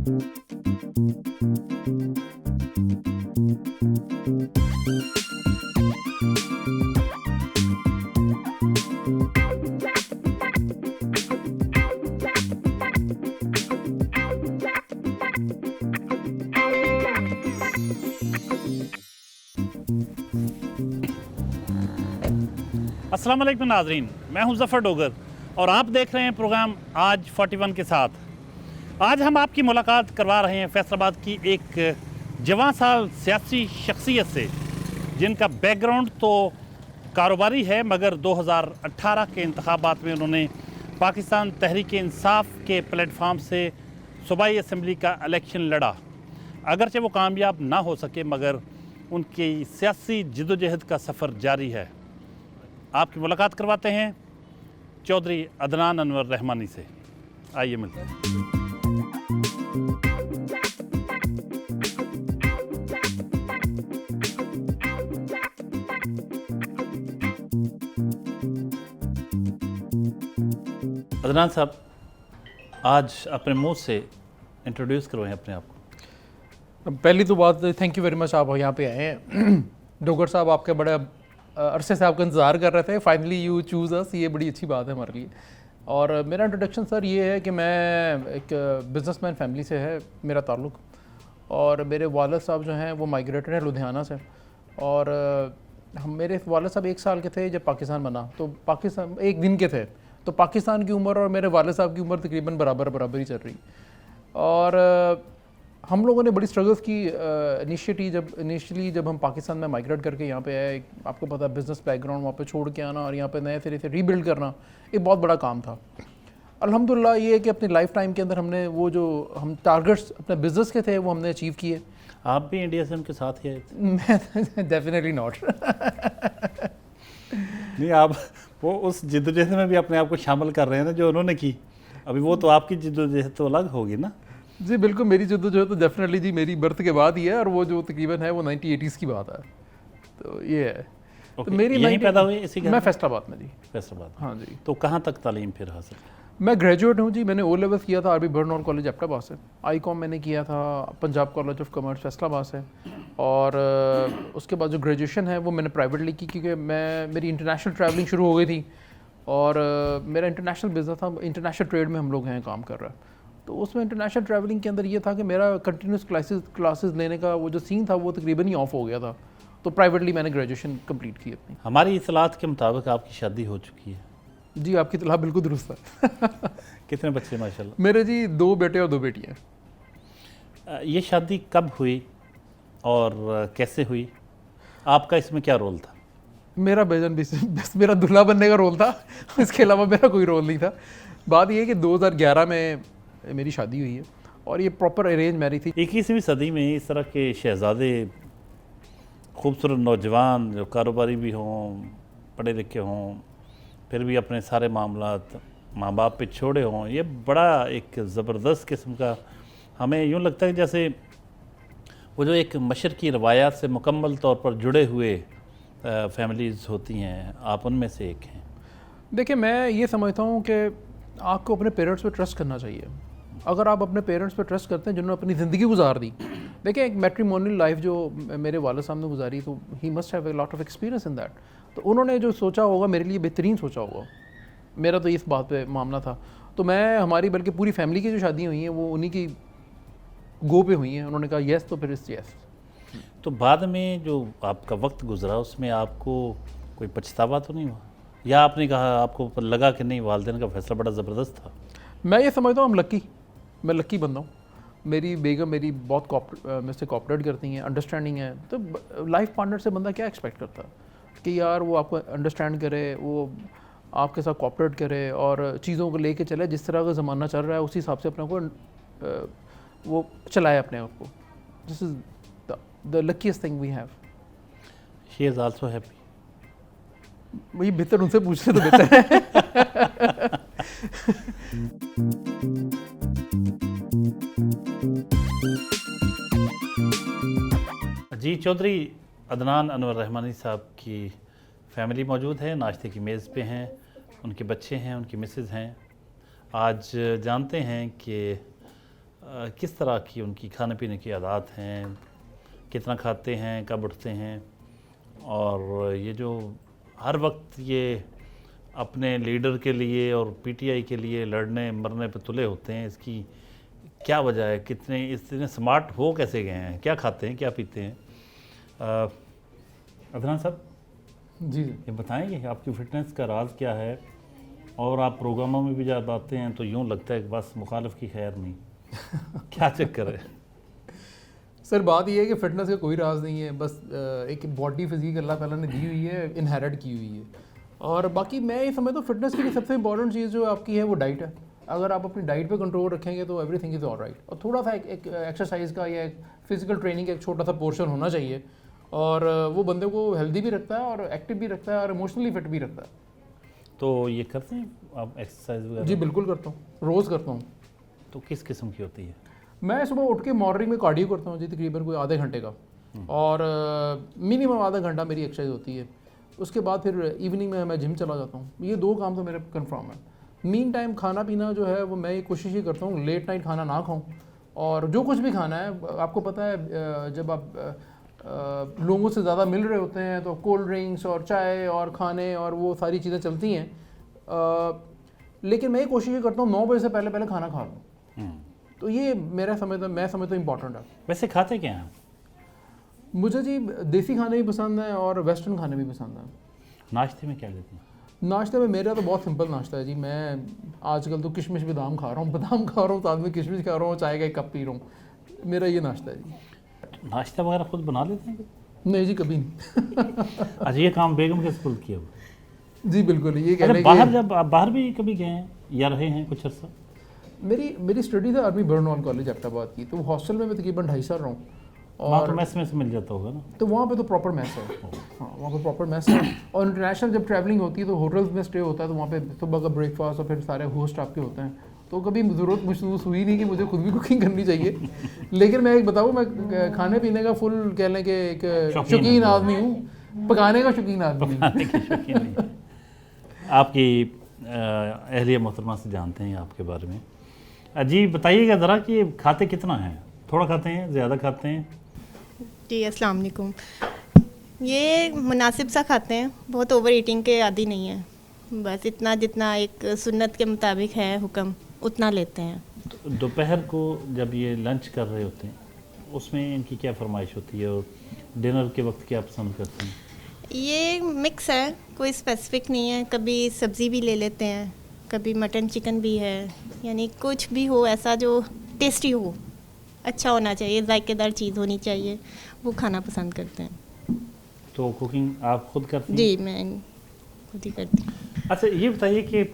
अस्सलाम वालेकुम नाज़रीन, मैं हूं ज़फ़र डोगर और आप देख रहे हैं प्रोग्राम आज 41 के साथ। आज हम आपकी मुलाकात करवा रहे हैं फैसलाबाद की एक जवां साल सियासी शख्सियत से, जिनका बैकग्राउंड तो कारोबारी है, मगर 2018 के इंतखाबात में उन्होंने पाकिस्तान तहरीक इंसाफ के प्लेटफार्म से सूबाई असम्बली का इलेक्शन लड़ा। अगरचे वो कामयाब ना हो सके, मगर उनकी सियासी जद्दोजहद का सफ़र जारी है। आपकी मुलाकात करवाते हैं चौधरी अदनान अनवर रहमानी से। आइए मिलते हैं। अदनान साहब, आज अपने मुंह से इंट्रोड्यूस करवाएं अपने आप को। पहली तो बात, थैंक यू वेरी मच, आप यहाँ पे आए हैं। डोगर साहब आपके बड़े अरसे से आपका इंतज़ार कर रहे थे, फाइनली यू चूज़ अस, ये बड़ी अच्छी बात है हमारे लिए। और मेरा इंट्रोडक्शन सर ये है कि मैं एक बिज़नेसमैन फैमिली से है मेरा ताल्लुक़, और मेरे वालिद साहब जो हैं वो माइग्रेटेड हैं लुधियाना से। और मेरे वालिद साहब 1 साल के थे जब पाकिस्तान बना, तो पाकिस्तान 1 दिन के थे, तो पाकिस्तान की उम्र और मेरे वालिद साहब की उम्र तकरीबन बराबर ही चल रही। और हम लोगों ने बड़ी स्ट्रगल्स की इनिशियली जब हम पाकिस्तान में माइग्रेट करके यहाँ पे आए। आपको पता है बिज़नेस बैकग्राउंड वहाँ पे छोड़ के आना और यहाँ पे नए सिरे से रीबिल्ड करना एक बहुत बड़ा काम था। अल्हम्दुलिल्लाह ये है कि अपनी लाइफ टाइम के अंदर हमने वो जो हम टारगेट्स अपने बिज़नेस के थे वो हमने अचीव किए। आप भी इंडिया से उनके साथ ही आए थे? मैं डेफिनेटली नॉट। नहीं, आप वो उस जिद्दोजहद में भी अपने आप को शामिल कर रहे हैं ना जो उन्होंने की। अभी वो तो आपकी जिद्दोजहद तो अलग होगी ना। जी बिल्कुल, मेरी जद्दोजहद तो डेफिनेटली जी मेरी बर्थ के बाद ही है, और वो जो तकरीबन है वो 1980s की बात है। तो ये है। तो मेरी यहीं पैदा हुए इसी घर मैं में? फैसलाबाद में जी। फैसलाबाद। हाँ जी। तो कहाँ तक तालीम फिर हासिल? मैं ग्रेजुएट हूँ जी। मैंने ओ लेवल्स किया था आरबी बर्नॉल कॉलेज एबटाबाद से। आई.कॉम मैंने किया था Punjab college of commerce Faisalabad से। और उसके बाद जो ग्रेजुएशन है वो मैंने प्राइवेटली की, क्योंकि मेरी इंटरनेशनल ट्रैवलिंग शुरू हो गई थी, और मेरा इंटरनेशनल बिजनेस था, इंटरनेशनल ट्रेड में हम लोग हैं काम कर रहा है। तो उसमें इंटरनेशनल ट्रैवलिंग के अंदर ये था कि मेरा कंटिन्यूस क्लासेस लेने का वो जो सीन था वो तकरीबन ही ऑफ हो गया था। तो प्राइवेटली मैंने ग्रेजुएशन कंप्लीट की अपनी। हमारी इतलात के मुताबिक आपकी शादी हो चुकी है। जी आपकी इत्तला बिल्कुल दुरुस्त है। कितने बच्चे माशाल्लाह? मेरे जी 2 बेटे और 2 बेटियाँ। ये शादी कब हुई और कैसे हुई? आपका इसमें क्या रोल था? मेरा बेजन बस मेरा दूल्हा बनने का रोल था, इसके अलावा मेरा कोई रोल नहीं था। बात ये है कि 2011 में मेरी शादी हुई है, और ये प्रॉपर अरेंज मैरिज थी। 21वीं सदी में इस तरह के शहजादे, खूबसूरत नौजवान जो कारोबारी भी हों, पढ़े लिखे हों, फिर भी अपने सारे मामलात माँ बाप पे छोड़े हों, ये बड़ा एक ज़बरदस्त किस्म का, हमें यूँ लगता है जैसे वो जो एक मशरकी रवायात से मुकम्मल तौर पर जुड़े हुए फैमिलीज़ होती हैं, आप उनमें से एक हैं। देखिए, मैं ये समझता हूँ कि आपको अपने पेरेंट्स पे ट्रस्ट करना चाहिए। अगर आप अपने पेरेंट्स पे ट्रस्ट करते हैं जिन्होंने अपनी ज़िंदगी गुजार दी। देखिए, एक मैट्रिमोनियल लाइफ जो मेरे वालिद साहब ने गुजारी, तो he must have a lot of experience in that. तो उन्होंने जो सोचा होगा मेरे लिए बेहतरीन सोचा होगा। मेरा तो इस बात पे मामला था। तो मैं हमारी बल्कि पूरी फैमिली की जो शादियाँ हुई हैं वो उन्हीं की गो पे हुई हैं। उन्होंने कहा येस, तो फिर इस येस। तो बाद में जो आपका वक्त गुजरा उसमें आपको कोई पछतावा तो नहीं हुआ, या आपने कहा, आपको लगा कि नहीं वालिदैन का फैसला बड़ा ज़बरदस्त था? मैं ये समझता हूँ मैं लक्की बंदा हूँ। मेरी बेगम मेरी बहुत मेरे से कोऑपरेट करती हैं, अंडरस्टैंडिंग है। तो लाइफ पार्टनर से बंदा क्या एक्सपेक्ट करता है कि यार वो आपको अंडरस्टैंड करे, वो आपके साथ कोऑपरेट करे और चीज़ों को लेके चले, जिस तरह का ज़माना चल रहा है उसी हिसाब से अपने को वो चलाए अपने आप को। This is the luckiest thing we have. She is also happy. वही बेहतर उनसे पूछने तो बेहतर है। जी, चौधरी अदनान अनवर रहमानी साहब की फैमिली मौजूद है, नाश्ते की मेज़ पे हैं, उनके बच्चे हैं, उनकी मिसेज़ हैं। आज जानते हैं कि किस तरह की उनकी खाने पीने की आदत हैं, कितना खाते हैं, कब उठते हैं, और ये जो हर वक्त ये अपने लीडर के लिए और पीटीआई के लिए लड़ने मरने पे तुले होते हैं, इसकी क्या वजह है? इतने स्मार्ट हो कैसे गए हैं? क्या खाते हैं, क्या पीते हैं? अदनान साहब जी ये बताएंगे आपकी फ़िटनेस का राज क्या है? और आप प्रोग्रामों में भी जब आते हैं तो यूँ लगता है कि बस मुखालिफ की खैर नहीं क्या चक्कर है? सर बात ये है कि फ़िटनेस का कोई राज नहीं है, बस एक बॉडी फिजिक अल्लाह ताला ने दी हुई है, इनहेरिट की हुई है। और बाकी मैं ये समझता हूँ फिटनेस के लिए सबसे इंपॉर्टेंट चीज़ जो आपकी है वो डाइट है। अगर आप अपनी डाइट पे कंट्रोल रखेंगे तो एवरीथिंग इज़ ऑलराइट। और थोड़ा सा एक एक्सरसाइज का या एक फिजिकल ट्रेनिंग का एक छोटा सा पोर्शन होना चाहिए, और वो बंदे को हेल्दी भी रखता है और एक्टिव भी रखता है और इमोशनली फिट भी रखता है। तो ये करते हैं आप एक्सरसाइज वगैरह? जी बिल्कुल करता हूँ, रोज़ करता हूँ। तो किस किस्म की होती है? मैं सुबह उठ के मॉर्निंग में कार्डियो करता हूँ जी, तकरीबन कोई आधे घंटे का, और मिनिमम आधा घंटा मेरी एक्सरसाइज होती है। उसके बाद फिर इवनिंग में मैं जिम चला जाता हूँ। ये 2 काम तो मेरे कंफर्म है। मीन टाइम खाना पीना जो है वो मैं ये कोशिश ही करता हूँ लेट नाइट खाना ना खाऊं, और जो कुछ भी खाना है आपको पता है जब आप लोगों से ज़्यादा मिल रहे होते हैं तो कोल्ड ड्रिंक्स और चाय और खाने और वो सारी चीज़ें चलती हैं, लेकिन मैं ये कोशिश करता हूँ 9 बजे से पहले पहले खाना खा लूँ। तो ये मैं समझता इम्पॉर्टेंट है। वैसे खाते क्या हैं? मुझे जी देसी खाने भी पसंद है और वेस्टर्न खाने भी पसंद है। नाश्ते में क्या लेते हैं? नाश्ते में मेरा तो बहुत सिंपल नाश्ता है जी। मैं आजकल तो किशमिश बादाम खा रहा हूँ, साथ में किशमिश खा रहा हूँ, चाय का एक कप पी रहा हूँ। मेरा ये नाश्ता है जी। नाश्ता वगैरह खुद बना लेते हैं? नहीं जी कभी नहीं। अच्छा, ये काम बेगम के स्कूल किया हुआ? जी बिल्कुल। ये कह अच्छा, रहे बाहर जब आप बाहर भी कभी गए हैं या रहे हैं कुछ अर्सा? मेरी स्टडी है आर्मी बर्नवाल कॉलेज अहमदाबाद की, तो हॉस्टल में मैं तकरीबन 2.5 साल रहा हूँ। और तो मैस में से मिल जाता होगा ना? तो वहाँ पे तो प्रॉपर मैस है। हाँ वहाँ पे प्रॉपर मैस है। और इंटरनेशनल जब ट्रैवलिंग होती है तो होटल्स में स्टे होता है, तो वहाँ पे सुबह का ब्रेकफास्ट और फिर सारे होस्ट आपके होते हैं। तो कभी ज़रूरत महसूस हुई नहीं कि मुझे खुद भी कुकिंग करनी चाहिए। लेकिन मैं एक बताऊँ, मैं खाने पीने का फुल कह लें कि एक शौकीन आदमी हूँ, पकाने का शौकीन आदमी हूँ। आपकी अहलिया मोहतरमा से जानते हैं आपके बारे में। जी बताइएगा ज़रा कि खाते कितना हैं? थोड़ा खाते हैं, ज़्यादा खाते हैं? जी अस्सलाम वालेकुम। ये मुनासिब सा खाते हैं, बहुत ओवर ईटिंग के आदी नहीं है, बस इतना जितना एक सुन्नत के मुताबिक है हुक्म उतना लेते हैं। तो दोपहर को जब ये लंच कर रहे होते हैं उसमें इनकी क्या फरमाइश होती है, और डिनर के वक्त क्या पसंद करते हैं? ये मिक्स है, कोई स्पेसिफिक नहीं है। कभी सब्ज़ी भी ले लेते हैं, कभी मटन चिकन भी है, यानी कुछ भी हो ऐसा जो टेस्टी हो, अच्छा होना चाहिए, जायकेदार चीज़ होनी चाहिए, वो खाना पसंद करते हैं। तो कुकिंग आप खुद करती हैं? जी मैं खुद ही करती हूँ। अच्छा ये बताइए कि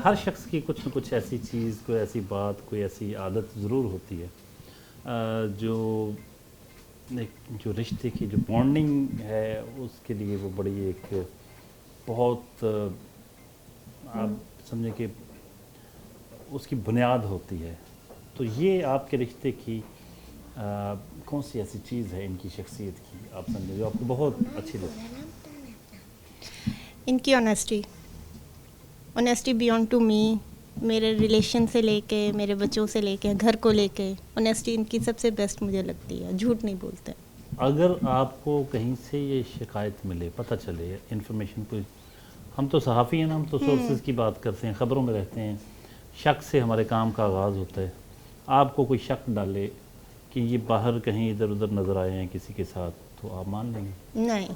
हर शख्स की कुछ न कुछ ऐसी चीज़, कोई ऐसी बात, कोई ऐसी आदत ज़रूर होती है जो रिश्ते की जो बॉन्डिंग है उसके लिए वो बड़ी एक बहुत आप समझें कि उसकी बुनियाद होती है। तो ये आपके रिश्ते की कौन सी ऐसी चीज़ है इनकी शख्सियत की, आप समझें, जो आपको बहुत अच्छी लगती है? इनकी ऑनेस्टी बियॉन्ड टू मी, मेरे रिलेशन से लेके, मेरे बच्चों से लेके, घर को लेके, ऑनेस्टी इनकी सबसे बेस्ट मुझे लगती है। झूठ नहीं बोलते। अगर आपको कहीं से ये शिकायत मिले, पता चले इन्फॉर्मेशन कोई, हम तो सहाफ़ी हैं ना, हम तो सोर्सेज की बात करते हैं, ख़बरों में रहते हैं, शक से हमारे काम का आगाज़ होता है। आपको कोई शक डाले कि ये बाहर कहीं इधर उधर नज़र आए हैं किसी के साथ, तो आप मान लेंगे? नहीं,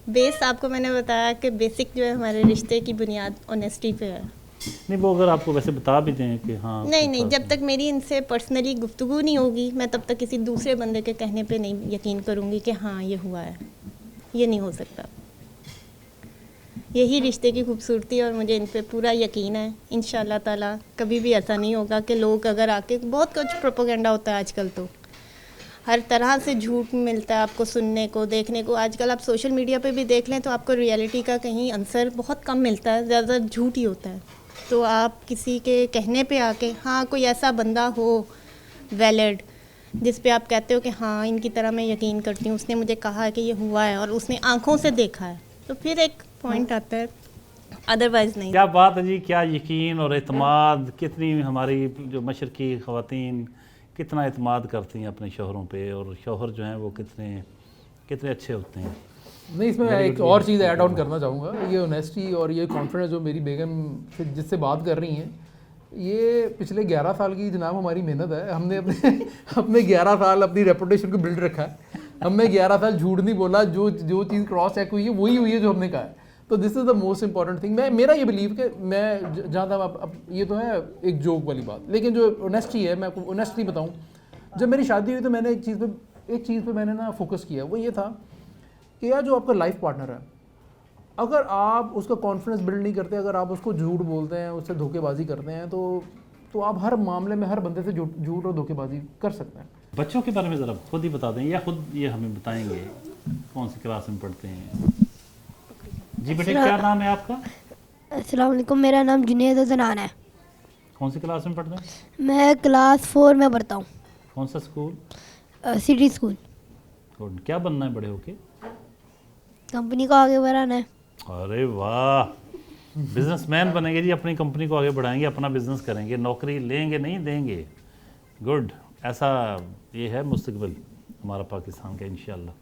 बेस आपको मैंने बताया कि बेसिक जो है हमारे रिश्ते की बुनियाद ऑनेस्टी पे है। नहीं, वो अगर आपको वैसे बता भी दें कि हाँ नहीं, जब तक मेरी इनसे पर्सनली गुफ्तगू नहीं होगी, मैं तब तक किसी दूसरे बंदे के कहने पे नहीं यकीन करूँगी कि हाँ ये हुआ है। ये नहीं हो सकता। यही रिश्ते की खूबसूरती, और मुझे इन पे पूरा यकीन है इंशाल्लाह ताला कभी भी ऐसा नहीं होगा कि लोग अगर आके, बहुत कुछ प्रोपेगेंडा होता है आजकल, तो हर तरह से झूठ मिलता है आपको सुनने को, देखने को। आजकल आप सोशल मीडिया पे भी देख लें तो आपको रियलिटी का कहीं आंसर बहुत कम मिलता है, ज़्यादा झूठ ही होता है। तो आप किसी के कहने पे आके, हाँ कोई ऐसा बंदा हो वैलिड जिस पे आप कहते हो कि हाँ इनकी तरह मैं यकीन करती हूँ, उसने मुझे कहा है कि ये हुआ है और उसने आँखों से देखा है, तो फिर एक पॉइंट आता है अदरवाइज नहीं। क्या बात है जी, क्या यकीन और एतमाद, कितनी हमारी जो मशरकी ख़वातीन कितना एतमाद करती हैं अपने शौहरों पे, और शौहर जो हैं वो कितने अच्छे होते हैं। नहीं, इसमें मैं एक और चीज़ ऐड ऑन करना चाहूँगा, ये ऑनेस्टी और ये कॉन्फिडेंस जो मेरी बेगम से जिससे बात कर रही हैं, ये पिछले 11 साल की जनाब हमारी मेहनत है। हमने अपने 11 साल अपनी रेपुटेशन को बिल्ड रखा है। हमने 11 साल झूठ नहीं बोला, जो चीज़ क्रॉस चेक हुई है वही हुई है जो हमने कहा है। तो this is the most important thing. मेरा ये बिलीव कि मैं जहाँ तक अब ये तो है एक जोक वाली बात, लेकिन जो ऑनेस्टी है, मैं आपको ऑनेस्टली बताऊँ, जब मेरी शादी हुई तो मैंने एक चीज़ पे मैंने ना फोकस किया, वो ये था कि यार जो आपका लाइफ पार्टनर है, अगर आप उसका कॉन्फिडेंस बिल्ड नहीं करते, अगर आप उसको झूठ बोलते हैं, उससे धोखेबाजी करते हैं, तो आप हर मामले में हर बंदे से झूठ और धोखेबाजी कर सकते हैं। बच्चों के बारे में ज़रा खुद ही बता दें, या खुद ये हमें बताएंगे कौन सी क्लास में पढ़ते हैं? जी बेटे, क्या नाम है आपका? अस्सलाम वालेकुम, मेरा नाम जुनैद अदनान है। कौन सी क्लास में पढ़ते हैं? मैं क्लास 4 में पढ़ता हूँ। कौन सा स्कूल? City school. गुड। क्या बनना है बड़े होके? कंपनी को आगे बढ़ाना है। अरे वाह, बिजनेसमैन बनेंगे जी, अपनी कंपनी को आगे बढ़ाएंगे, अपना बिजनेस करेंगे, नौकरी लेंगे नहीं देंगे। गुड, ऐसा ये है मुस्तकबिल हमारा पाकिस्तान का इंशाल्लाह।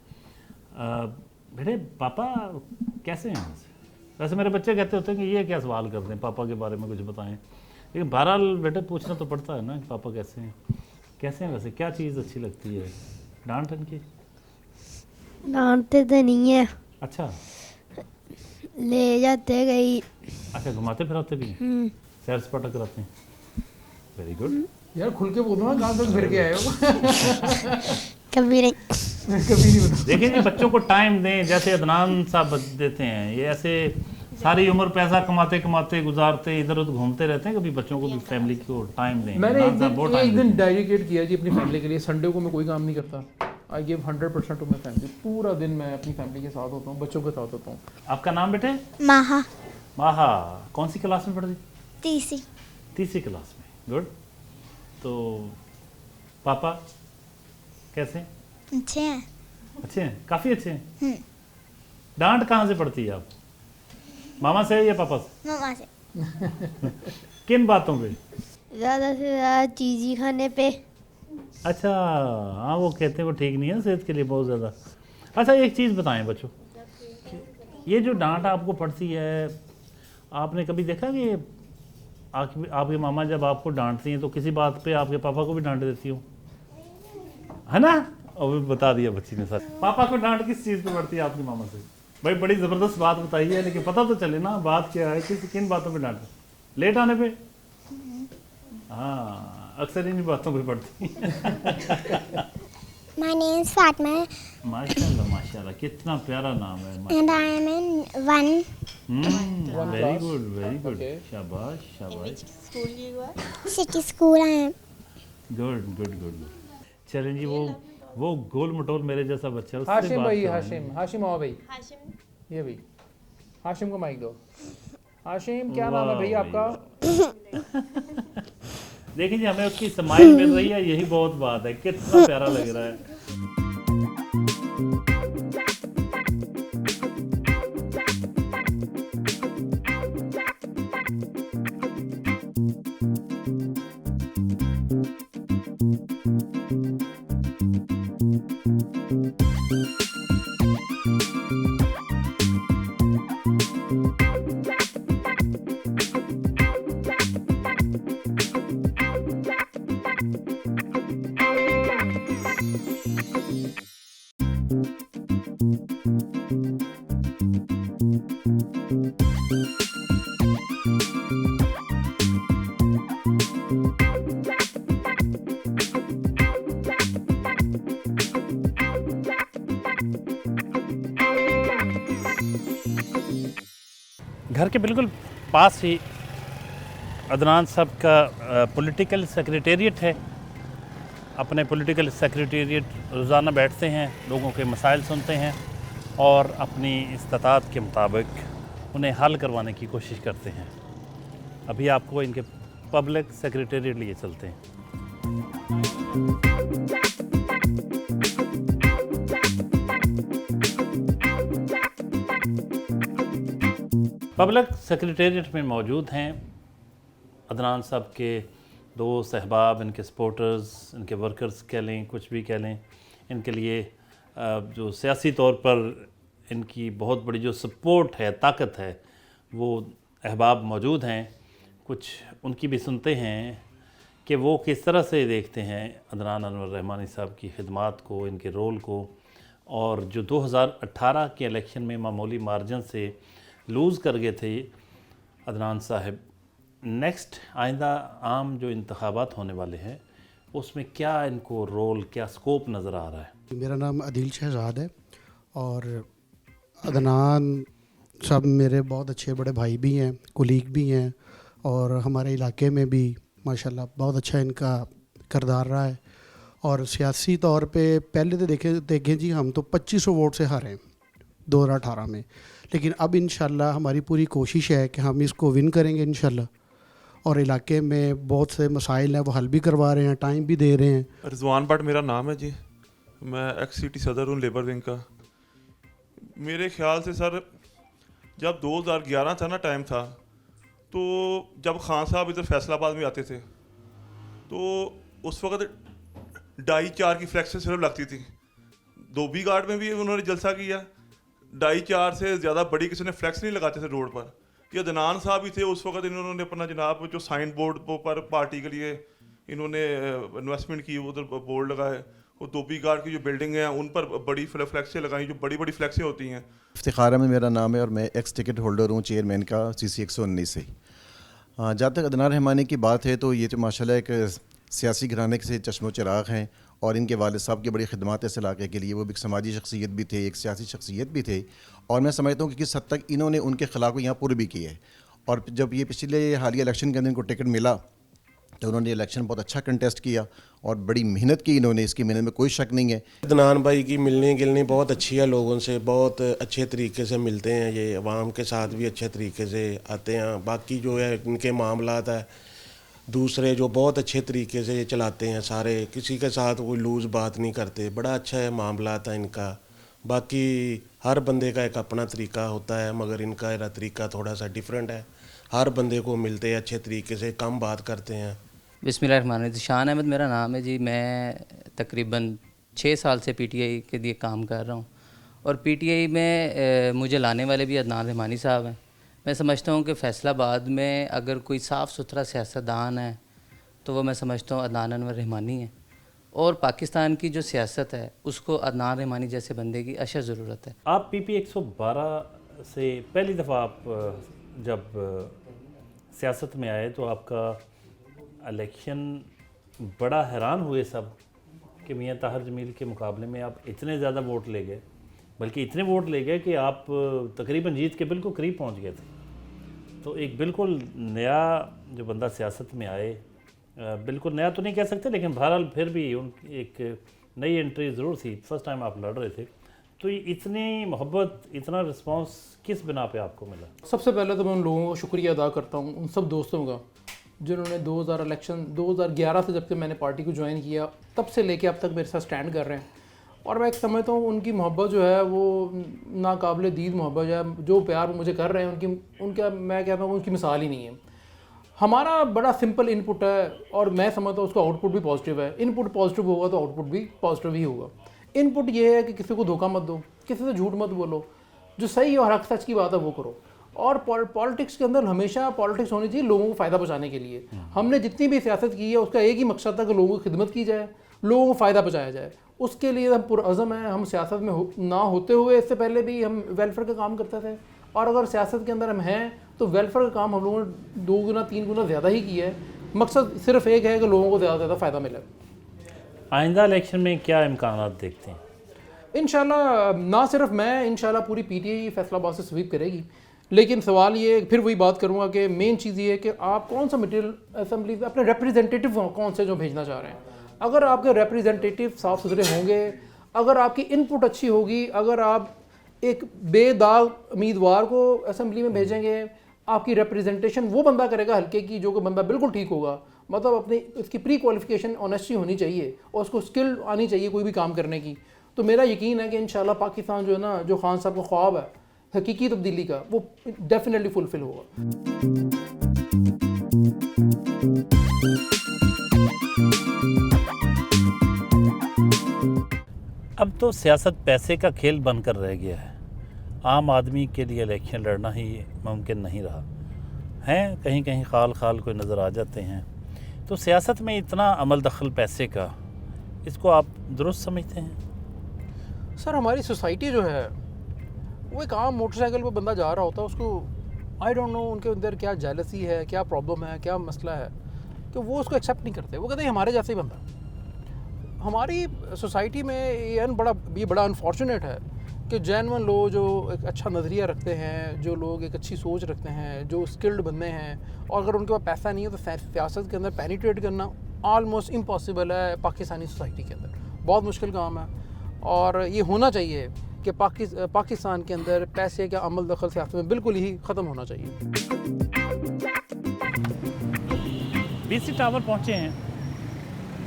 बेटे, पापा कैसे हैं? वैसे मेरे बच्चे कहते होते हैं कि ये क्या सवाल करते हैं, पापा के बारे में कुछ बताएं, लेकिन बहरहाल बेटे पूछना तो पड़ता है ना कि पापा कैसे हैं। कैसे हैं वैसे? क्या चीज़ अच्छी लगती है? डांट इनकी? डांटते तो नहीं है। अच्छा, ले जाते गई। अच्छा, घुमाते फिराते भी हैं, सैर सपाटा कराते हैं। Very good. यार खुल के बोलो ना, कहाँ तक फिर के आए हो? कभी नहीं। कभी नहीं बता। देखिए जी, बच्चों को टाइम दें, जैसे अदनान साहब देते हैं। ये ऐसे सारी उम्र पैसा कमाते कमाते गुजारते, इधर उधर घूमते रहते हैं, कभी बच्चों को भी फैमिली को टाइम दें। मैंने अदनान साहब बहुत एक टाइम दिन देते डेडिकेट किया जी अपनी फैमिली के लिए। संडे को मैं कोई काम नहीं करता। I give 100% to my family. पूरा दिन मैं अपनी फैमिली के साथ होता हूँ, बच्चों के साथ होता हूँ। हैं। आपका नाम बेटे? माहा। माहा। कौन सी क्लास में पढ़ती? तीसरी। तीसरी क्लास में। गुड। तो पापा कैसे हैं? अच्छे हैं। अच्छे हैं, काफ़ी अच्छे हैं। डांट कहाँ से पड़ती है आप? मामा से या पापा से? मामा से। किन बातों पे? ज़्यादा से ज़्यादा चीज़ी खाने पे। अच्छा, हाँ, वो कहते हैं वो ठीक नहीं है सेहत के लिए बहुत ज़्यादा। अच्छा, एक चीज़ बताएं बच्चों, ये जो डांट आपको पड़ती है, आपने कभी देखा कि आपके मामा जब आपको डांटती हैं तो किसी बात पे आपके पापा को भी डांट देती हो, है ना? और बता दिया बच्ची ने सर। पापा को डांट किस चीज़ पे पड़ती है आपकी मामा से? भाई बड़ी ज़बरदस्त बात बताई है, लेकिन पता तो चले ना बात क्या है, किन बातों पे डांट? लेट आने पे? हाँ, अक्सर इन्हीं बातों पे पड़ती है। My name is Fatma माशाल्लाह माशाल्लाह, कितना प्यारा नाम है। and I am in 1 very good, very good. Okay. शाबाश शाबाश। city school. I am. Good good good. चलें जी, वो गोल मटोल मेरे जैसा बच्चा है, उससे हाशिम बात भाई, करेंगे। हाशिम आओ भाई। ये भाई, हाशिम को माइक दो। हाशिम, क्या नाम है भैया आपका? देखिए जी, हमें उसकी स्माइल मिल रही है, यही बहुत बात है। कितना प्यारा लग रहा है। घर के बिल्कुल पास ही अदनान साहब का पॉलिटिकल सेक्रेटेरिएट है। अपने पॉलिटिकल सेक्रेटेरिएट रोज़ाना बैठते हैं, लोगों के मसाइल सुनते हैं और अपनी इस्तात के मुताबिक उन्हें हल करवाने की कोशिश करते हैं। अभी आपको इनके पब्लिक सेक्रेटेरिएट लिए चलते हैं। पब्लिक सेक्रेटेरिएट में मौजूद हैं अदनान साहब के दोस्त अहबाब, इनके सपोर्टर्स, इनके वर्कर्स कह लें, कुछ भी कह लें, इनके लिए जो सियासी तौर पर इनकी बहुत बड़ी जो सपोर्ट है, ताकत है, वो अहबाब मौजूद हैं। कुछ उनकी भी सुनते हैं कि वो किस तरह से देखते हैं अदनान अनवर रहमानी साहब की खिदमात को, इनके रोल को, और जो 2018 के इलेक्शन में मामूली मार्जिन से लूज़ कर गए थे अदनान साहब, नेक्स्ट आइंदा आम जो इंतखाबात होने वाले हैं उसमें क्या इनको रोल, क्या स्कोप नज़र आ रहा है? मेरा नाम अदील शहजाद है और अदनान साहब मेरे बहुत अच्छे बड़े भाई भी हैं, कुलीग भी हैं, और हमारे इलाके में भी माशाल्लाह बहुत अच्छा इनका किरदार रहा है। और सियासी तौर पे पहले तो देखें जी, हम तो 2500 वोट से हारे 2018 में, लेकिन अब इंशाल्लाह हमारी पूरी कोशिश है कि हम इसको विन करेंगे इंशाल्लाह। और इलाके में बहुत से मसाइल हैं वो हल भी करवा रहे हैं, टाइम भी दे रहे हैं। रिजवान भट्ट मेरा नाम है जी, मैं एक्स सिटी सदर हूँ लेबर विंग का। मेरे ख्याल से सर जब 2011 था ना, टाइम था, तो जब खान साहब इधर फैसलाबाद में आते थे तो उस वक्त 2.5-4 की फ्लैक्स सिर्फ लगती थी। धोबी घाट में भी उन्होंने जलसा किया, 2.5-4 से ज़्यादा बड़ी किसी ने फ्लैक्स नहीं लगाते थे रोड पर। ये अदनान साहब ही थे उस वक्त, इन्होंने अपना जनाब जो साइन बोर्ड पर पार्टी के लिए इन्होंने इन्वेस्टमेंट की, उधर बोर्ड लगाए, और धोबी घाट की जो बिल्डिंग है उन पर बड़ी फ्लैक्सें लगाई, जो बड़ी बड़ी फ्लैक्सें होती हैं। इफ्तिखार अहमद मेरा नाम है और मैं एक्स टिकट होल्डर हूँ चेयरमैन का CC 119 से। जहाँ तक अदनान रहमानी की बात है तो ये तो माशाल्लाह एक सियासी घराने से चश्मो चिराग हैं, और इनके वालिद साहब की बड़ी खिदमत है इस इलाके के लिए। वो भी एक समाजी शख्सियत भी थे, एक सियासी शख्सियत भी थे, और मैं समझता हूँ कि किस हद तक इन्होंने उनके खिलाफ यहाँ पुर भी की है। और जब ये पिछले हालिया इलेक्शन के अंदर इनको टिकट मिला तो उन्होंने इलेक्शन बहुत अच्छा कंटेस्ट किया और बड़ी मेहनत की इन्होंने, इसकी मेहनत में कोई शक नहीं है। अदनान भाई की मिलने गिलनी बहुत अच्छी है, लोगों से बहुत अच्छे तरीके से मिलते हैं, ये अवाम के साथ भी अच्छे तरीके से आते हैं। बाकी जो है इनके मामलात है दूसरे जो बहुत अच्छे तरीके से ये चलाते हैं, सारे किसी के साथ कोई लूज़ बात नहीं करते, बड़ा अच्छा है मामलात है इनका। बाकी हर बंदे का एक अपना तरीका होता है, मगर इनका तरीका थोड़ा सा डिफरेंट है। हर बंदे को मिलते हैं अच्छे तरीके से, कम बात करते हैं। बिस्मिल्लाहिर्रहमानिर्रहीम। शान अहमद मेरा नाम है जी। मैं तकरीबन 6 साल से PTI के लिए काम कर रहा हूँ, और PTI में मुझे लाने वाले भी अदनान रहमानी साहब हैं। मैं समझता हूँ कि फैसलाबाद में अगर कोई साफ़ सुथरा सियासतदान है तो वो मैं समझता हूँ अदनान अनवर रहमानी है, और पाकिस्तान की जो सियासत है उसको अदनान रहमानी जैसे बंदे की अशद ज़रूरत है। आप PP 112 से पहली दफ़ा आप जब सियासत में आए तो आपका इलेक्शन बड़ा हैरान हुए सब कि मियां ताहिर जमील के मुकाबले में आप इतने ज़्यादा वोट ले गए, बल्कि इतने वोट ले गए कि आप तकरीबन जीत के बिल्कुल करीब पहुंच गए थे। तो एक बिल्कुल नया जो बंदा सियासत में आए, बिल्कुल नया तो नहीं कह सकते, लेकिन बहरहाल फिर भी उनकी एक नई एंट्री ज़रूर थी। फर्स्ट टाइम आप लड़ रहे थे, तो ये इतनी मोहब्बत, इतना रिस्पांस किस बिना पे आपको मिला? सबसे पहले तो मैं उन लोगों को शुक्रिया अदा करता हूँ, उन सब दोस्तों का जिन्होंने 2011 से जब से मैंने पार्टी को ज्वाइन किया तब से लेके अब तक मेरे साथ स्टैंड कर रहे हैं। और मैं एक समझता हूँ उनकी मोहब्बत जो है वो नाकाबिल दीद मोहब्बत है, जो प्यार वो मुझे कर रहे हैं उनका मैं कहता हूँ उनकी मिसाल ही नहीं है। हमारा बड़ा सिंपल इनपुट है और मैं समझता हूँ उसका आउटपुट भी पॉजिटिव है। इनपुट पॉजिटिव होगा तो आउटपुट भी पॉजिटिव ही होगा। इनपुट ये है कि किसी को धोखा मत दो, किसी से झूठ मत बोलो, जो सही और हक सच की बात है वो करो। और पॉलिटिक्स के अंदर हमेशा पॉलिटिक्स होनी चाहिए लोगों को फ़ायदा पहुँचाने के लिए। हमने जितनी भी सियासत की है उसका एक ही मकसद था कि लोगों की खिदमत की जाए, लोगों को फ़ायदा पहुँचाया जाए। उसके लिए हम पुरअज़म हैं। हम सियासत में ना होते हुए इससे पहले भी हम वेलफेयर का काम करते थे, और अगर सियासत के अंदर हम हैं तो वेलफेयर का काम हम लोगों ने 2 गुना 3 गुना ज़्यादा ही किया है। मकसद सिर्फ एक है कि लोगों को ज़्यादा से ज़्यादा फ़ायदा मिले। आइंदा इलेक्शन में क्या इम्कानात देखते हैं? इंशाल्लाह ना सिर्फ मैं, इंशाल्लाह पूरी PTI फैसलाबाद से स्वीप करेगी। लेकिन सवाल ये, फिर वही बात करूँगा कि मेन चीज़ ये है कि आप कौन सा मटीरियल असेंबली अपने रिप्रेजेंटेटिव कौन से जो भेजना चाह रहे हैं। अगर आपके रिप्रेजेंटेटिव साफ़ सुथरे होंगे, अगर आपकी इनपुट अच्छी होगी, अगर आप एक बेदाग उम्मीदवार को असेंबली में भेजेंगे, आपकी रिप्रेजेंटेशन वो बंदा करेगा हल्के की जो कि बंदा बिल्कुल ठीक होगा, मतलब अपनी इसकी प्री क्वालिफिकेशन ऑनेस्टी होनी चाहिए और उसको स्किल आनी चाहिए कोई भी काम करने की। तो मेरा यकीन है कि इंशाल्लाह पाकिस्तान जो है ना, जो खान साहब का ख्वाब है हकीकी तब्दीली का, वो डेफिनेटली फुलफिल होगा। अब तो सियासत पैसे का खेल बनकर रह गया है। आम आदमी के लिए इलेक्शन लड़ना ही मुमकिन नहीं रहा। हैं कहीं कहीं खाल खाल कोई नज़र आ जाते हैं। तो सियासत में इतना अमल दखल पैसे का, इसको आप दुरुस्त समझते हैं? सर हमारी सोसाइटी जो है वो एक आम मोटरसाइकिल पर बंदा जा रहा होता है, उसको आई डोंट नो उनके अंदर क्या जेलसी है, क्या प्रॉब्लम है, क्या मसला है कि वो उसको एक्सेप्ट नहीं करते। वो कहते हैं हमारे जैसे ही बंदा। हमारी सोसाइटी में ये बड़ा अनफॉर्चुनेट है कि जेन्युइन लोग जो एक अच्छा नज़रिया रखते हैं, जो लोग एक अच्छी सोच रखते हैं, जो स्किल्ड बंदे हैं, और अगर उनके पास पैसा नहीं है तो सियासत के अंदर पेनिट्रेट करना ऑलमोस्ट इम्पॉसिबल है पाकिस्तानी सोसाइटी के अंदर। बहुत मुश्किल काम है और ये होना चाहिए कि पाकिस्तान के अंदर पैसे का अमल दखल सियासत में बिल्कुल ही ख़त्म होना चाहिए। BC टावर पहुँचे हैं।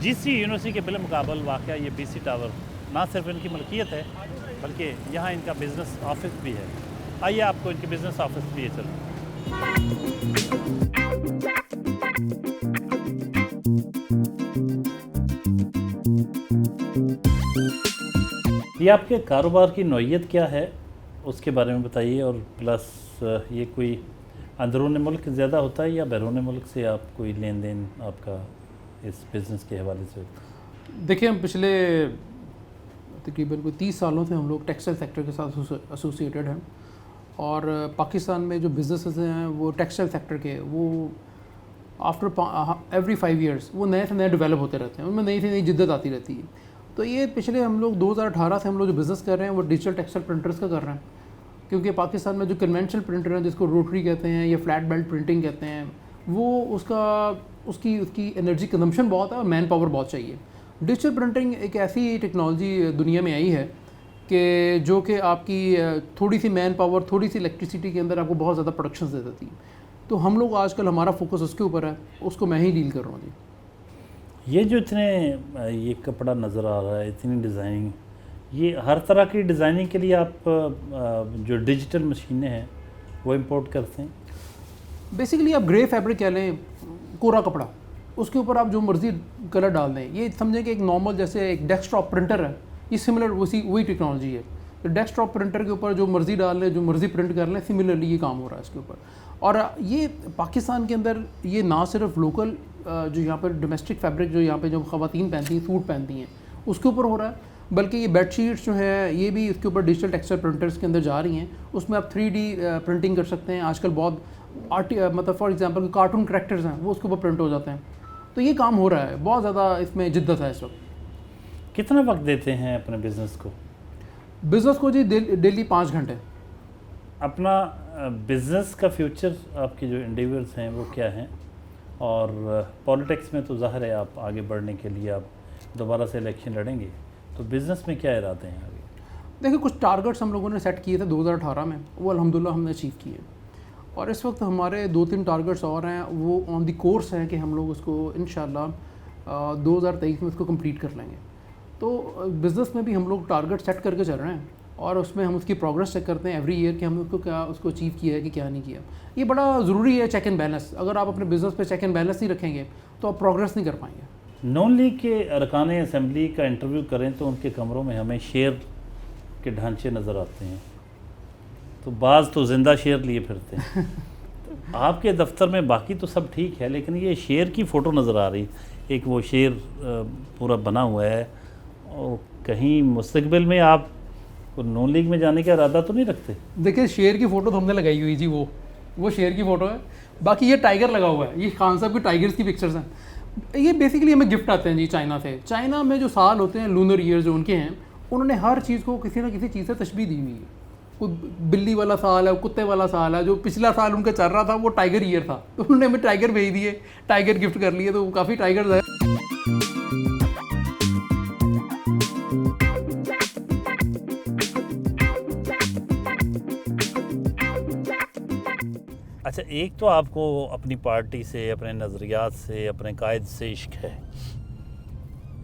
GC यूनिवर्सिटी के बिलमुकाबल वाक़या ये BC टावर ना सिर्फ इनकी मलकियत है बल्कि यहाँ इनका बिज़नेस ऑफिस भी है। आइए आपको इनके बिज़नेस ऑफिस लिए चलूँ। ये आपके कारोबार की नौइयत क्या है उसके बारे में बताइए, और प्लस ये कोई अंदरून मुल्क ज़्यादा होता है या बैरून मुल्क से आप कोई लेन देन आपका इस बिज़नेस के हवाले से? देखिए हम पिछले तकरीबन कोई 30 सालों से हम लोग टेक्सटाइल सेक्टर के साथ एसोसिएटेड हैं, और पाकिस्तान में जो बिज़नेसेस हैं वो टेक्सटाइल सेक्टर के वो आफ्टर एवरी 5 ईयर्स वो नए से नए डेवलप होते रहते हैं, उनमें नई से नई जिद्दत आती रहती है। तो ये पिछले हम लोग 2018 से हम लोग जो बिज़नेस कर रहे हैं वो डिजिटल टेक्सटाइल प्रिंटर्स का कर रहे हैं, क्योंकि पाकिस्तान में जो कन्वेंशनल प्रिंटर हैं जिसको रोटरी कहते हैं या फ्लैट बेल्ट प्रिंटिंग कहते हैं, वो उसकी एनर्जी कंजम्पशन बहुत है और मैन पावर बहुत चाहिए। डिजिटल प्रिंटिंग एक ऐसी टेक्नोलॉजी दुनिया में आई है कि जो कि आपकी थोड़ी सी मैन पावर, थोड़ी सी इलेक्ट्रिसिटी के अंदर आपको बहुत ज़्यादा प्रोडक्शन दे देती है। तो हम लोग आजकल हमारा फोकस उसके ऊपर है, उसको मैं ही डील कर रहा हूँ जी। ये जो ये कपड़ा नज़र आ रहा है, इतनी डिज़ाइनिंग, ये हर तरह की डिज़ाइनिंग के लिए आप जो डिजिटल मशीनें हैं वो इंपोर्ट करते हैं? बेसिकली आप ग्रे फैब्रिक कह लें, कोरा कपड़ा, उसके ऊपर आप जो मर्ज़ी कलर डाल दें। ये समझें कि एक नॉर्मल जैसे एक डेस्कटॉप प्रिंटर है, ये सिमिलर वही टेक्नोलॉजी है। तो डेस्कटॉप प्रिंटर के ऊपर जो मर्ज़ी डाल लें, जो मर्ज़ी प्रिंट कर लें, सिमिलरली ये काम हो रहा है इसके ऊपर। और ये पाकिस्तान के अंदर ये ना सिर्फ लोकल जो यहाँ पर डोमेस्टिक फैब्रिक जो यहाँ पे जो ख़वातीन पहनती हैं, सूट पहनती हैं, उसके ऊपर हो रहा है, बल्कि ये बेडशीट्स जो है ये भी इसके ऊपर डिजिटल टेक्सटाइल प्रिंटर्स के अंदर जा रही हैं। उसमें आप 3D प्रिंटिंग कर सकते हैं। आजकल बहुत मतलब फॉर एग्जांपल कार्टून कैरेक्टर्स हैं वो उसके ऊपर प्रिंट हो जाते हैं। तो ये काम हो रहा है, बहुत ज़्यादा इसमें जिद्दत है इस वक्त। कितना वक्त देते हैं अपने बिज़नेस को? बिज़नेस को जी डेली 5 घंटे। अपना बिज़नेस का फ्यूचर आपके जो इंडिविजुअल्स हैं वो क्या हैं? और पॉलिटिक्स में तो ज़ाहिर है आप आगे बढ़ने के लिए आप दोबारा से इलेक्शन लड़ेंगे, तो बिज़नेस में क्या इरादे हैं आगे? देखिए कुछ टारगेट्स हम लोगों ने सेट किए थे 2018 में, वो अल्हम्दुलिल्लाह हमने अचीव किए, और इस वक्त हमारे 2-3 टारगेट्स और हैं, वो ऑन द कोर्स हैं कि हम लोग उसको इंशाल्लाह 2023 में उसको कंप्लीट कर लेंगे। तो बिज़नेस में भी हम लोग टारगेट सेट करके चल रहे हैं, और उसमें हम उसकी प्रोग्रेस चेक करते हैं एवरी ईयर कि हमने उसको अचीव किया है कि क्या नहीं किया। ये बड़ा ज़रूरी है, चेक एंड बैलेंस। अगर आप अपने बिज़नेस पे चेक एंड बैलेंस नहीं रखेंगे तो आप प्रोग्रेस नहीं कर पाएंगे। नॉन लीग के अरकान असम्बली का इंटरव्यू करें तो उनके कमरों में हमें शेर के ढांचे नज़र आते हैं, तो बाज़ तो ज़िंदा शेर लिए फिरते हैं। तो आपके दफ्तर में बाकी तो सब ठीक है, लेकिन ये शेर की फ़ोटो नज़र आ रही, एक वो शेर पूरा बना हुआ है, और कहीं मुस्तकबिल में आप नॉन लीग में जाने का इरादा तो नहीं रखते? देखिए शेर की फ़ोटो तो हमने लगाई हुई जी, वो शेर की फ़ोटो है। बाकी ये टाइगर लगा हुआ है, ये खान साहब की टाइगर्स की पिक्चर्स हैं। ये बेसिकली हमें गिफ्ट आते हैं जी चाइना से। चाइना में जो साल होते हैं लूनर ईयर जो उनके हैं, उन्होंने हर चीज़ को किसी ना किसी चीज़ से तशबीह दी हुई है। कोई बिल्ली वाला साल है, कुत्ते वाला साल है, जो पिछला साल उनका चल रहा था वो टाइगर ईयर था, तो उन्होंने हमें टाइगर भेज दिए, टाइगर गिफ्ट कर लिए, तो काफ़ी टाइगर है। अच्छा, एक तो आपको अपनी पार्टी से, अपने नज़रियात से, अपने कायद से इश्क है,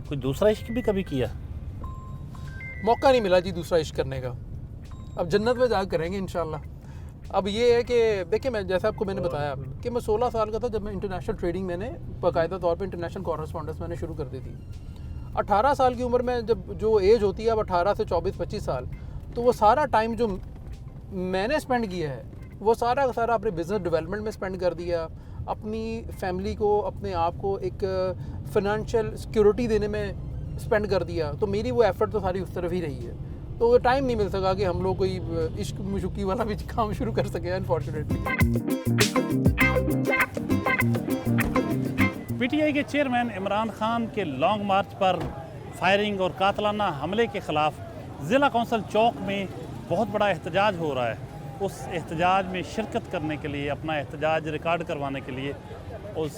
कोई दूसरा इश्क भी कभी किया? मौका नहीं मिला जी दूसरा इश्क करने का। अब जन्नत में जा करेंगे इंशाल्लाह। अब ये है कि देखिए, मैं जैसे आपको मैंने बताया कि मैं 16 साल का था जब मैं इंटरनेशनल ट्रेडिंग मैंने बाकायदा तौर पे इंटरनेशनल कॉरेस्पॉन्डेंस मैंने शुरू कर दी थी। 18 साल की उम्र में जब जो एज होती है अब 18 से 24-25 साल, तो वो सारा टाइम जो मैंने स्पेंड किया है वो सारा का सारा अपने बिज़नेस डेवलपमेंट में स्पेंड कर दिया, अपनी फैमिली को, अपने आप को एक फाइनेंशियल सिक्योरिटी देने में स्पेंड कर दिया। तो मेरी वो एफ़र्ट तो सारी उस तरफ ही रही है, तो वो टाइम नहीं मिल सका कि हम लोग कोई इश्क मुशुकी वाला भी काम शुरू कर सके अनफॉर्चुनेटली। पीटीआई के चेयरमैन इमरान खान के लॉन्ग मार्च पर फायरिंग और कातलाना हमले के ख़िलाफ़ ज़िला कौंसिल चौक में बहुत बड़ा एहतजाज हो रहा है। उस एहतजाज में शिरकत करने के लिए, अपना एहतजाज रिकॉर्ड करवाने के लिए उस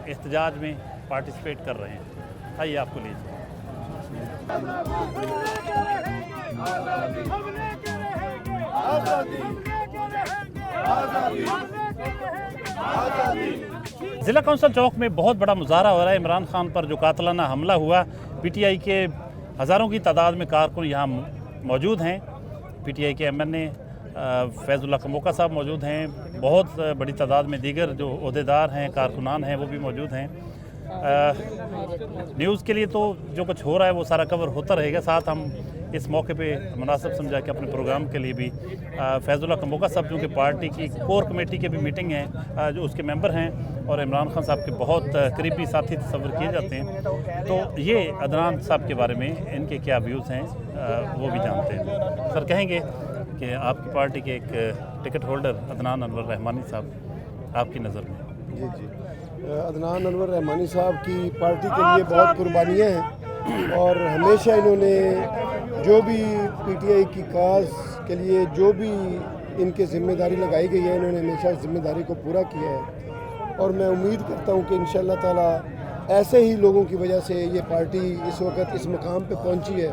एहतजाज में पार्टिसिपेट कर रहे हैं। आइए आपको लीजिए। ज़िला कौंसिल चौक में बहुत बड़ा मुजाहरा हो रहा है इमरान खान पर जो कातलाना हमला हुआ। पीटीआई के हज़ारों की तादाद में कारकुन यहाँ मौजूद हैं। पीटीआई के एमएनए फैज़ुल्लाह कमोका साहब मौजूद हैं। बहुत बड़ी तादाद में दीगर जो ओहदेदार हैं, कारकुनान हैं, वो भी मौजूद हैं। न्यूज़ के लिए तो जो कुछ हो रहा है वो सारा कवर होता रहेगा। साथ हम इस मौके पे मुनासिब समझा कि अपने प्रोग्राम के लिए भी फैज़ुल्लाह कमोका साहब जो कि पार्टी की कोर कमेटी के भी मीटिंग है, जो उसके मेंबर हैं और इमरान खान साहब के बहुत करीबी साथी तस्वर किए जाते हैं, तो ये अदनान साहब के बारे में इनके क्या व्यूज़ हैं वो भी जानते हैं। सर, कहेंगे कि आपकी पार्टी के एक टिकट होल्डर अदनान अनवर रहमानी साहब आपकी नज़र में? जी, अदनान अनवर रहमानी साहब की पार्टी के लिए बहुत कुर्बानियाँ हैं और हमेशा इन्होंने जो भी पीटीआई की काज के लिए जो भी इनके ज़िम्मेदारी लगाई गई है, इन्होंने हमेशा उस ज़िम्मेदारी को पूरा किया है। और मैं उम्मीद करता हूँ कि इंशाअल्लाह ताला ऐसे ही लोगों की वजह से ये पार्टी इस वक्त इस मुकाम पे पहुँची है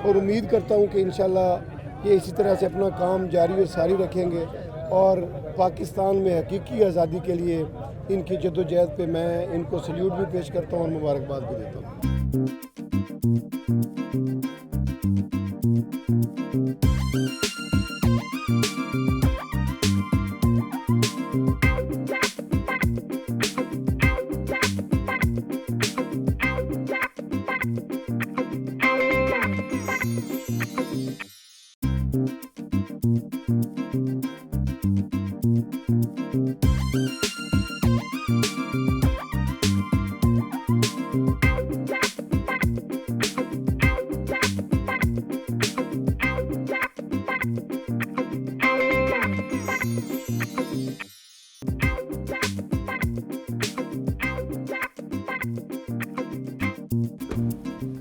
और उम्मीद करता हूँ कि इंशाअल्लाह ये इसी तरह से अपना काम जारी और सारी रखेंगे और पाकिस्तान में हकीकी आज़ादी के लिए इनकी जद्दोजहद पे मैं इनको सल्यूट भी पेश करता हूँ और मुबारकबाद भी देता हूँ।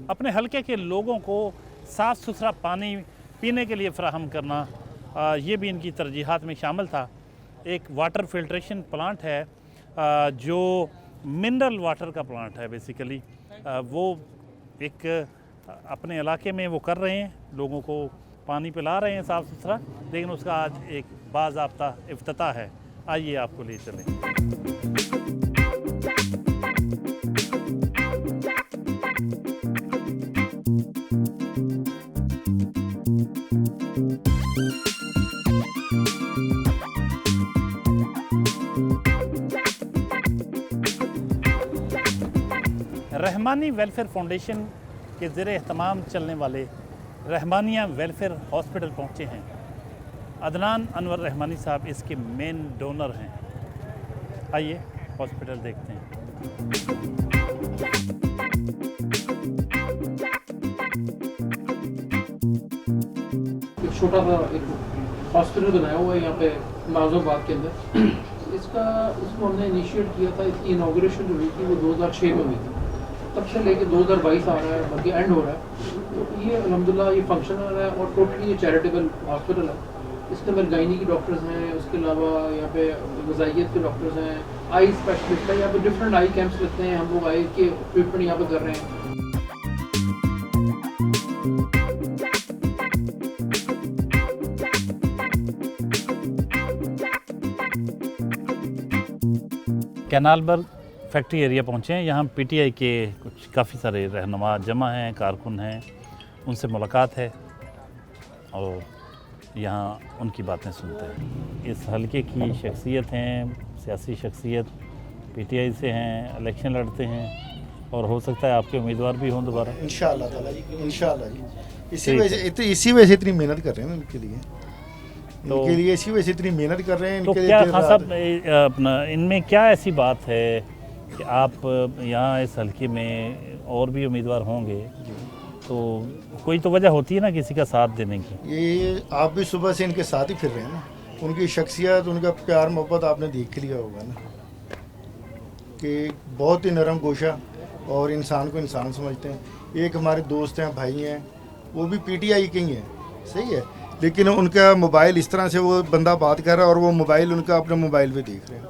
अपने हलके के लोगों को साफ़ सुथरा पानी पीने के लिए फ़राहम करना, ये भी इनकी तरजीहात में शामिल था। एक वाटर फिल्ट्रेशन प्लांट है जो मिनरल वाटर का प्लांट है बेसिकली, वो एक अपने इलाके में वो कर रहे हैं, लोगों को पानी पिला रहे हैं साफ़ सुथरा, लेकिन उसका आज एक बाज़ाब्ता इफ्तिताह है। आइए आपको ले चलें। रहमानी वेलफेयर फाउंडेशन के ज़रिए एहतमाम चलने वाले रहमानिया वेलफेयर हॉस्पिटल पहुँचे हैं। अदनान अनवर रहमानी साहब इसके मेन डोनर हैं। आइए हॉस्पिटल देखते हैं। एक छोटा सा एक हॉस्पिटल बनाया हुआ है यहाँ पे नाज़ोबाद के अंदर। इसको हमने इनिशिएट किया था, इसकी इनाग्रेशन जो हुई थी वो 2006 में हुई थी। तब से लेके 2022 आ रहा है, बल्कि एंड हो रहा है, तो ये अल्हम्दुलिल्लाह ये फंक्शनल है और टोटली ये चैरिटेबल हॉस्पिटल है। इसके अंदर गायनी की डॉक्टर्स हैं, उसके अलावा यहाँ पे वज़ाइयत के डॉक्टर्स हैं, आई स्पेशलिस्ट है, यहाँ पे डिफरेंट आई कैंप्स लगते हैं, हम लोग आई के ट्रीटमेंट यहाँ पे कर रहे हैं। कैनालबर्ग फैक्ट्री एरिया पहुँचे हैं। यहाँ पीटीआई के कुछ काफ़ी सारे रहनुमा जमा हैं, कारकुन हैं, उनसे मुलाकात है और यहाँ उनकी बातें सुनते हैं। इस हलके की शख्सियत हैं, सियासी शख्सियत, पीटीआई से हैं, इलेक्शन लड़ते हैं और हो सकता है आपके उम्मीदवार भी हों दोबारा। इंशाअल्लाह ताला जी, इंशाअल्लाह जी। इसी वजह से इतनी मेहनत कर रहे हैं ना इनके लिए, इनके लिए इसी वजह से इतनी मेहनत कर रहे हैं। तो क्या खान साहब अपना इनमें क्या ऐसी बात है कि आप यहाँ इस हलके में और भी उम्मीदवार होंगे तो कोई तो वजह होती है ना किसी का साथ देने की? ये आप भी सुबह से इनके साथ ही फिर रहे हैं ना, उनकी शख्सियत, उनका प्यार मोहब्बत आपने देख लिया होगा ना कि बहुत ही नरम गोशा और इंसान को इंसान समझते हैं। एक हमारे दोस्त हैं, भाई हैं, वो भी पीटीआई के ही हैं, सही है, लेकिन उनका मोबाइल इस तरह से वो बंदा बात कर रहा है और वो मोबाइल उनका अपने मोबाइल पे देख रहे हैं,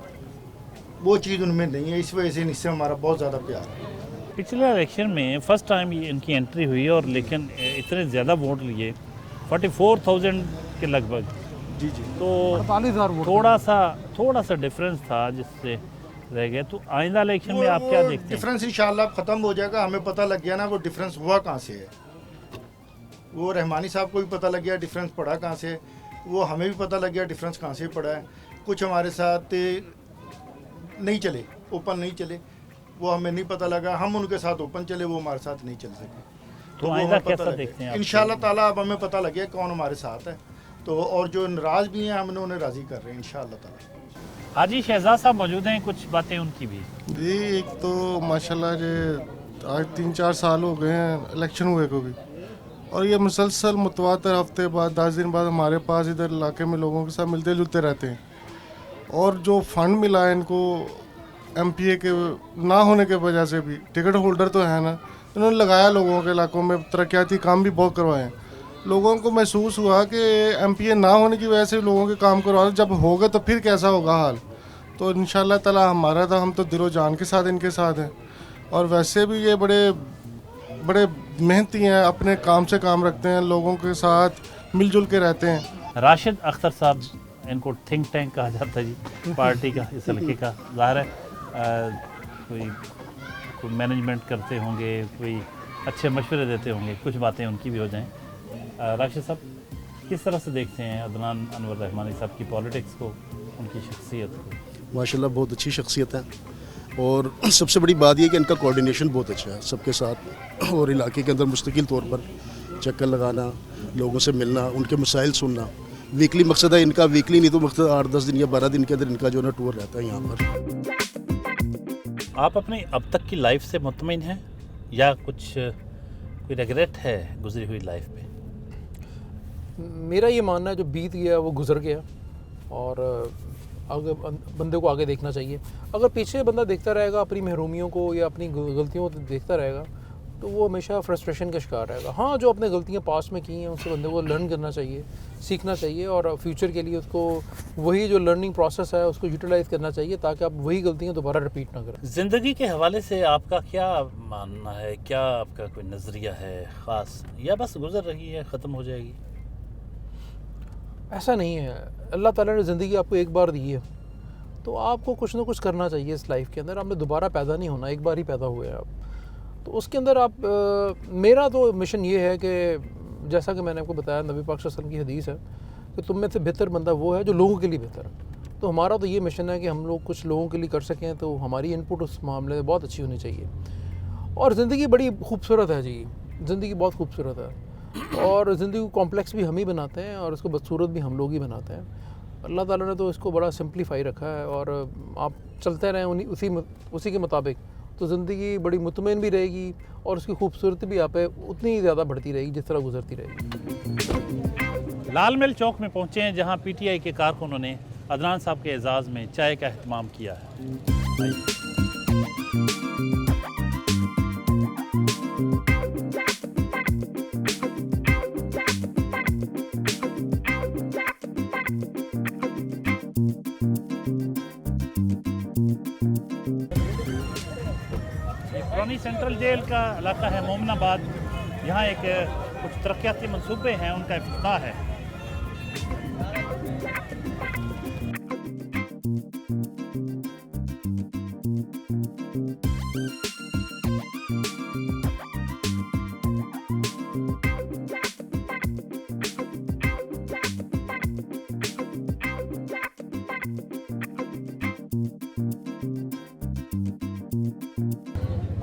वो चीज़ उनमें नहीं है। इस वजह से इनसे हमारा बहुत ज़्यादा प्यार है। पिछले इलेक्शन में फर्स्ट टाइम ये इनकी एंट्री हुई और लेकिन इतने ज़्यादा वोट लिए 44,000 के लगभग। जी जी। तो 48,000 वोट थोड़ा सा डिफरेंस था जिससे रह गए। तो आइंदा इलेक्शन में आप क्या देखते हैं? डिफरेंस इंशाल्लाह ख़त्म हो जाएगा। हमें पता लग गया ना वो डिफरेंस हुआ कहाँ से है, वो रहमानी साहब को भी पता लग गया डिफरेंस पड़ा कहाँ से, वो हमें भी पता लग गया डिफरेंस कहाँ से पड़ा है। कुछ हमारे साथ नहीं चले, ओपन नहीं चले, वो हमें नहीं पता लगा, हम उनके साथ ओपन चले, वो हमारे साथ नहीं चल सके। तो आइंदा कैसा देखते हैं? इंशाल्लाह ताला अब हमें पता लग गया कौन हमारे साथ है, तो और जो नाराज़ भी हैं हम उन्हें राज़ी कर रहे हैं इंशाल्लाह ताला। हाजी शहजाद साहब मौजूद हैं, कुछ बातें उनकी भी। जी, एक तो माशाल्लाह जे आज 3-4 साल हो गए हैं इलेक्शन हुए को भी, और ये मुसलसल मुतवातर हफ्ते बाद 10 दिन बाद हमारे पास इधर इलाके में लोगों के साथ मिलते जुलते रहते हैं। और जो फंड मिला है इनको एमपीए के ना होने के वजह से भी, टिकट होल्डर तो है ना, इन्होंने लगाया लोगों के इलाकों में, तरक्याती काम भी बहुत करवाए हैं। लोगों को महसूस हुआ कि एमपीए ना होने की वजह से लोगों के काम करवा, जब होगा तो फिर कैसा होगा हाल। तो इंशाल्लाह ताला हमारा तो हम तो दिलो जान के साथ इनके साथ हैं, और वैसे भी ये बड़े बड़े मेहनती हैं, अपने काम से काम रखते हैं, लोगों के साथ मिलजुल के रहते हैं। राशिद अख्तर साहब, इनको थिंक टैंक कहा जाता है जी पार्टी का, इस हल्के का। ज़ाहिर है कोई मैनेजमेंट करते होंगे, कोई अच्छे मशवरे देते होंगे, कुछ बातें उनकी भी हो जाएं। राशिद साहब, किस तरह से देखते हैं अदनान अनवर रहमानी साहब की पॉलिटिक्स को, उनकी शख्सियत को? माशाल्लाह बहुत अच्छी शख्सियत है, और सबसे बड़ी बात यह कि इनका कोऑर्डिनेशन बहुत अच्छा है सबके साथ, और इलाके के अंदर मुस्तकिल तौर पर चक्कर लगाना, लोगों से मिलना, उनके मसाइल सुनना। वीकली मकसद है इनका, वीकली नहीं तो मकसद 8-10 दिन या 12 दिन के अंदर इनका जो है ना टूर रहता है यहाँ पर। आप अपनी अब तक की लाइफ से मुतमिन हैं या कोई रिग्रेट है गुजरी हुई लाइफ पे? मेरा ये मानना है जो बीत गया वो गुजर गया, और आगे बंदे को आगे देखना चाहिए। अगर पीछे बंदा देखता रहेगा अपनी महरूमियों को या अपनी गलतियों को देखता रहेगा तो वो हमेशा फ्रस्ट्रेशन का शिकार रहेगा। हाँ, जो अपने गलतियाँ पास्ट में की हैं उससे बंदे को लर्न करना चाहिए, सीखना चाहिए, और फ्यूचर के लिए उसको वही जो लर्निंग प्रोसेस है उसको यूटिलाइज़ करना चाहिए ताकि आप वही गलतियाँ दोबारा रिपीट ना करें। ज़िंदगी के हवाले से आपका क्या मानना है? क्या आपका कोई नज़रिया है ख़ास, या बस गुजर रही है, ख़त्म हो जाएगी? ऐसा नहीं है। अल्लाह ताला ने ज़िंदगी आपको एक बार दी है, तो आपको कुछ ना कुछ करना चाहिए इस लाइफ के अंदर। आपने दोबारा पैदा नहीं होना, एक बार ही पैदा हुए आप, तो उसके अंदर आप मेरा तो मिशन ये है कि जैसा कि मैंने आपको बताया, नबी पाक सल्लल्लाहु अलैहि वसल्लम की हदीस है कि तुम में से बेहतर बंदा वो है जो लोगों के लिए बेहतर है। तो हमारा तो ये मिशन है कि हम लोग कुछ लोगों के लिए कर सकें, तो हमारी इनपुट उस मामले में बहुत अच्छी होनी चाहिए। और ज़िंदगी बड़ी खूबसूरत है जी, ज़िंदगी बहुत खूबसूरत है, और ज़िंदगी को कॉम्प्लेक्स भी हम ही बनाते हैं और उसको बदसूरत भी हम लोग ही बनाते हैं। अल्लाह ताला ने तो इसको बड़ा सिंप्लीफाई रखा है, और आप चलते रहें उसी के मुताबिक, तो ज़िंदगी बड़ी मुतमईन भी रहेगी और उसकी खूबसूरती भी आप पे उतनी ही ज़्यादा बढ़ती रहेगी जिस तरह गुजरती रहेगी। लाल महल चौक में पहुँचे हैं जहाँ पीटीआई के कारकुनों ने अदनान साहब के एजाज़ में चाय का एहतमाम किया है। पुरानी सेंट्रल जेल का इलाका है मोमनाबाद। यहाँ एक कुछ तरक्याती मंसूबे हैं, उनका इफ्तिताह है।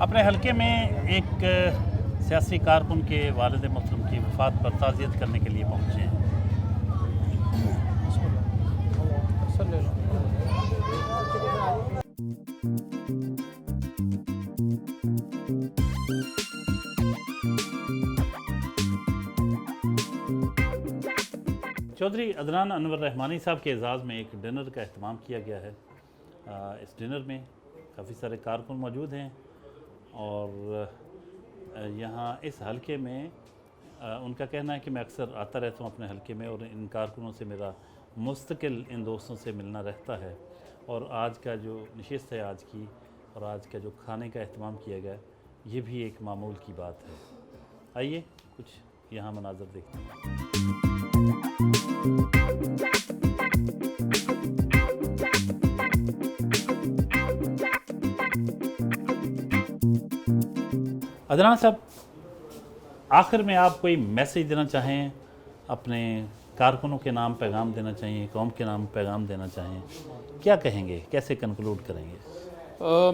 अपने हलके में एक सियासी कारकुन के वालिद मोहतरम की वफ़ात पर ताज़ियत करने के लिए पहुँचे हैं। चौधरी अदनान अनवर रहमानी साहब के एजाज़ में एक डिनर का अहतमाम किया गया है। इस डिनर में काफ़ी सारे कारकुन मौजूद हैं और यहाँ इस हलके में उनका कहना है कि मैं अक्सर आता रहता हूँ अपने हलके में और इन कारकुनों से मेरा मुस्तकिल इन दोस्तों से मिलना रहता है। और आज का जो नशिस्त है आज की और आज का जो खाने का अहतमाम किया गया ये भी एक मामूल की बात है। आइए कुछ यहाँ मनाज़र देखते हैं। अदनान साहब, आखिर में आप कोई मैसेज देना चाहें, अपने कारकुनों के नाम पैगाम देना चाहिए, कौम के नाम पैगाम देना चाहें, क्या कहेंगे, कैसे कंक्लूड करेंगे?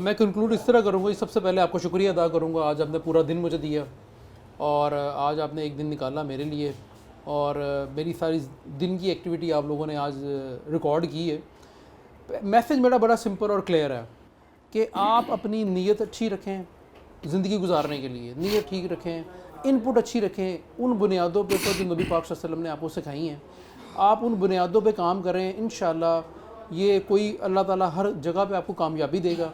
मैं कंक्लूड इस तरह करूँगा। सबसे पहले आपको शुक्रिया अदा करूँगा, आज आपने पूरा दिन मुझे दिया और आज आपने एक दिन निकाला मेरे लिए और मेरी सारी दिन की एक्टिविटी आप लोगों ने आज रिकॉर्ड की है। मैसेज मेरा बड़ा सिंपल और क्लियर है कि आप अपनी नीयत अच्छी रखें, ज़िंदगी गुजारने के लिए नीयत ठीक रखें, इनपुट अच्छी रखें, उन बुनियादों पे जो नबी पाक सल्लल्लाहु अलैहि वसल्लम ने आपको सिखाई हैं, आप उन बुनियादों पे काम करें। इंशाअल्लाह ये कोई अल्लाह ताला हर जगह पे आपको कामयाबी देगा।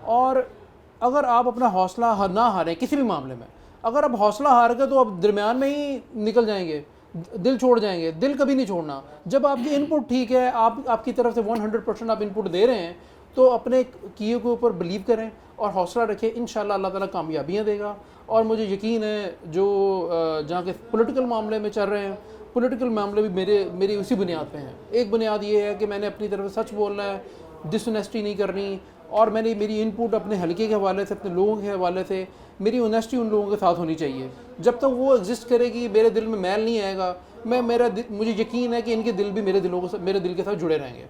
और अगर आप अपना हौसला ना हारें किसी भी मामले में, अगर आप हौसला हार गए तो आप दरमियान में ही निकल जाएंगे, दिल छोड़ जाएंगे। दिल कभी नहीं छोड़ना। जब आपकी इनपुट ठीक है, आपकी तरफ से 100% आप इनपुट दे रहे हैं, तो अपने किए के ऊपर बिलीव करें और हौसला रखें। इंशाअल्लाह अल्लाह ताला कामयाबियाँ देगा। और मुझे यकीन है जो जहाँ के पॉलिटिकल मामले में चल रहे हैं, पॉलिटिकल मामले भी मेरी उसी बुनियाद पे हैं। एक बुनियाद ये है कि मैंने अपनी तरफ से सच बोलना है, डिसऑनेस्टी नहीं करनी, और मेरी इनपुट अपने हलके के हवाले से, अपने लोगों के हवाले से, मेरी ऑनेस्टी उन लोगों के साथ होनी चाहिए। जब तक वो एग्जिस्ट करेगी, मेरे दिल में मैल नहीं आएगा, मुझे यकीन है कि इनके दिल भी मेरे दिल के साथ जुड़े रहेंगे।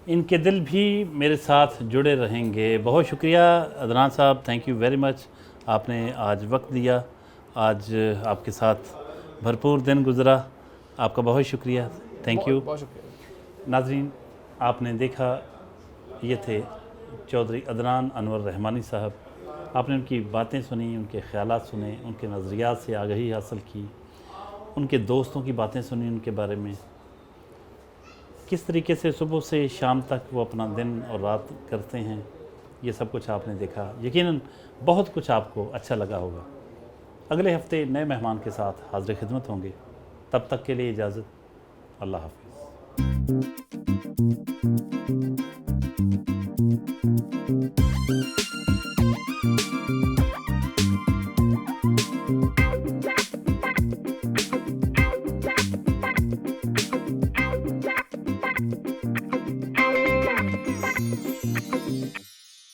इनके दिल भी मेरे साथ जुड़े रहेंगे। बहुत शुक्रिया अदनान साहब, थैंक यू वेरी मच। आपने आज वक्त दिया, आज आपके साथ भरपूर दिन गुज़रा, आपका बहुत शुक्रिया, थैंक यू। बहुत शुक्रिया। नाज़रीन, आपने देखा ये थे चौधरी अदनान अनवर रहमानी साहब। आपने उनकी बातें सुनी, उनके ख़यालात सुने, उनके नज़रियात से आगाही हासिल की, उनके दोस्तों की बातें सुनी, उनके बारे में किस तरीके से सुबह से शाम तक वो अपना दिन और रात करते हैं, ये सब कुछ आपने देखा। यकीनन बहुत कुछ आपको अच्छा लगा होगा। अगले हफ्ते नए मेहमान के साथ हाज़िर खिदमत होंगे। तब तक के लिए इजाज़त, अल्लाह हाफ़िज़।